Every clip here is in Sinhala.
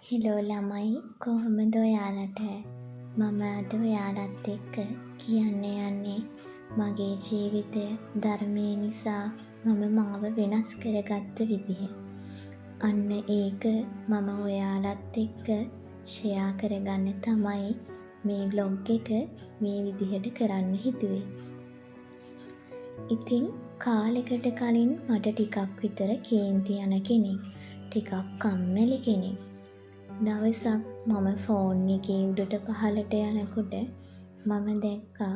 හෙලෝ ළමයි කොහොමද ඔයාලට මම අද ඔයාලත් එක්ක කියන්න යන්නේ මගේ ජීවිතය ධර්මය නිසා මම මාව වෙනස් කරගත්ත විදිහ. අන්න ඒක මම ඔයාලත් එක්ක ෂෙයා කරගන්න තමයි මේ බ්ලොග් එක මේ විදිහට කරන්න හිතුවේ. ඉතින් කාලෙකට කලින් මට ටිකක් විතර කේන්ති යන කෙනෙක්, ටිකක් කම්මැලි කෙනෙක්. දවසක් මම ෆෝන් එකේ උඩට පහළට යනකොට මම දැක්කා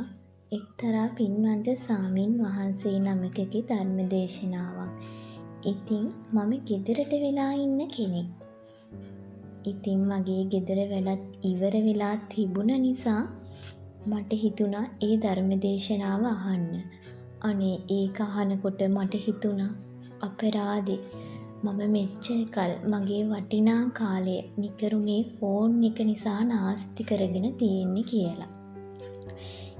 එක්තරා පින්වන්ත ස්වාමීන් වහන්සේ නමකගේ ධර්ම දේශනාවක්. ඉතින් මම ගෙදරට වෙලා ඉන්න කෙනෙක්. ඉතින් මගේ ගෙදර වැඩත් ඉවර වෙලා තිබුණ නිසා මට හිතුණා ඒ ධර්ම දේශනාව අහන්න. අනේ ඒක අහනකොට මට හිතුණා අපරාදේ මම මෙච්චර කල් මගේ වටිනා කාලය නිකරුණේ ෆෝන් එක නිසා නාස්ති කරගෙන තියෙන්නේ කියලා.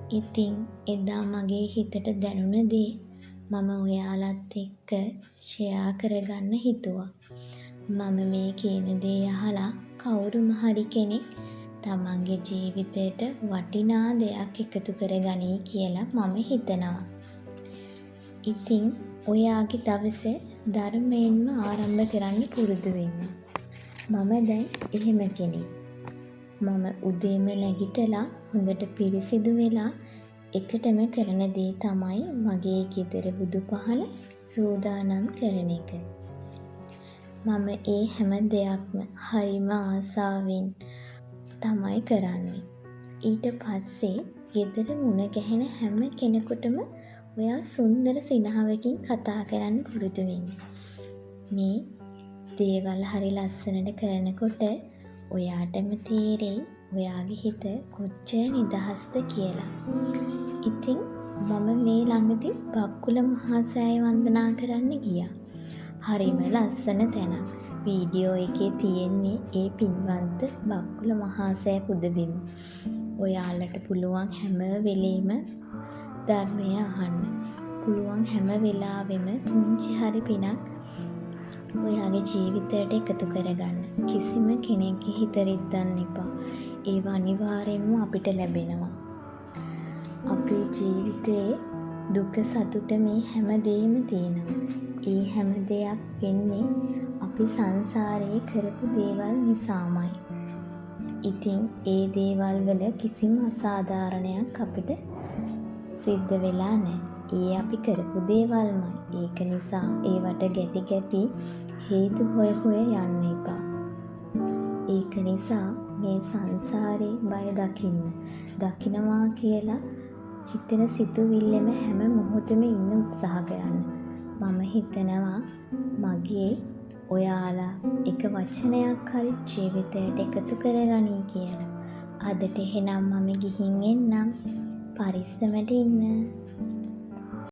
ඉතින් එදා මගේ හිතට දැනුණ දේ මම ඔයාලත් එක්ක ෂෙයා කරගන්න හිතුවා. මම මේ කියන දේ අහලා කවුරුම හරි කෙනෙක් තමන්ගේ ජීවිතයට වටිනා දෙයක් එකතු කරගනී කියලා මම හිතනවා. ඉතින් ඔයාගේ දවසේ ධර්මයෙන්ම ආරම්භ කරන්න පුරුදු වෙන්න. මම දැන් එහෙම කෙනෙක්. මම උදේම නැගිටලා හොඳට පිරිසිදු වෙලා එකටම කරන දේ තමයි මගේ ගෙදර බුදු පහන සූදානම් කරන එක. මම ඒ හැම දෙයක්ම හරිම ආසාවෙන් තමයි කරන්නේ. ඊට පස්සේ ගෙදර මුණ ගැහෙන හැම කෙනෙකුටම ඔයා සුන්දර සිනහවකින් කතා කරන්න පුරුදු වෙන්න. මේ දේවල් හරි ලස්සනට කරනකොට ඔයාටම තේරෙයි ඔයාගේ හිත කොච්චර නිදහස්ද කියලා. ඉතින් මම මේ ළඟදී බක්කුල මහා සෑය වන්දනා කරන්න ගියා. හරිම ලස්සන තැනක්. වීඩියෝ එකේ තියෙන්නේ ඒ පින්වන්ත බක්කුල මහා සෑය පුදබිම. ඔයාලට පුළුවන් හැම වෙලේම ධර්මය අහන්න. පුළුවන් හැම වෙලාවෙම පුංචි හරි පිනක් ඔයාගේ ජීවිතයට එකතු කරගන්න. කිසිම කෙනෙක්ගේ හිත රිද්දන්න එපා. ඒවා අනිවාර්යෙන්ම අපිට ලැබෙනවා. අපේ ජීවිතයේ දුක සතුට මේ හැම දෙයක්ම තියෙනවා. ඒ හැම දෙයක් වෙන්නේ අපි සංසාරයේ කරපු දේවල් නිසාමයි. ඉතින් ඒ දේවල් වල කිසිම අසාධාරණයක් අපිට සිද්ධ වෙලා නැහැ. ඒ අපි කරපු දේවල්මයි. ඒක නිසා ඒවට ගැටි හේතු හොය යන්න එපා. ඒක නිසා මේ සංසාරේ බය දකින්නවා කියලා හිතෙන සිතුවිල්ලෙම හැම මොහොතෙම ඉන්න උත්සාහ කරන්න. මම හිතනවා මගේ ඔයාලා එක වචනයක් හරි ජීවිතයට එකතු කරගනී කියලා. අදට එහෙනම් මම ගිහින් එන්නම්. පරිස්සමට ඉන්න.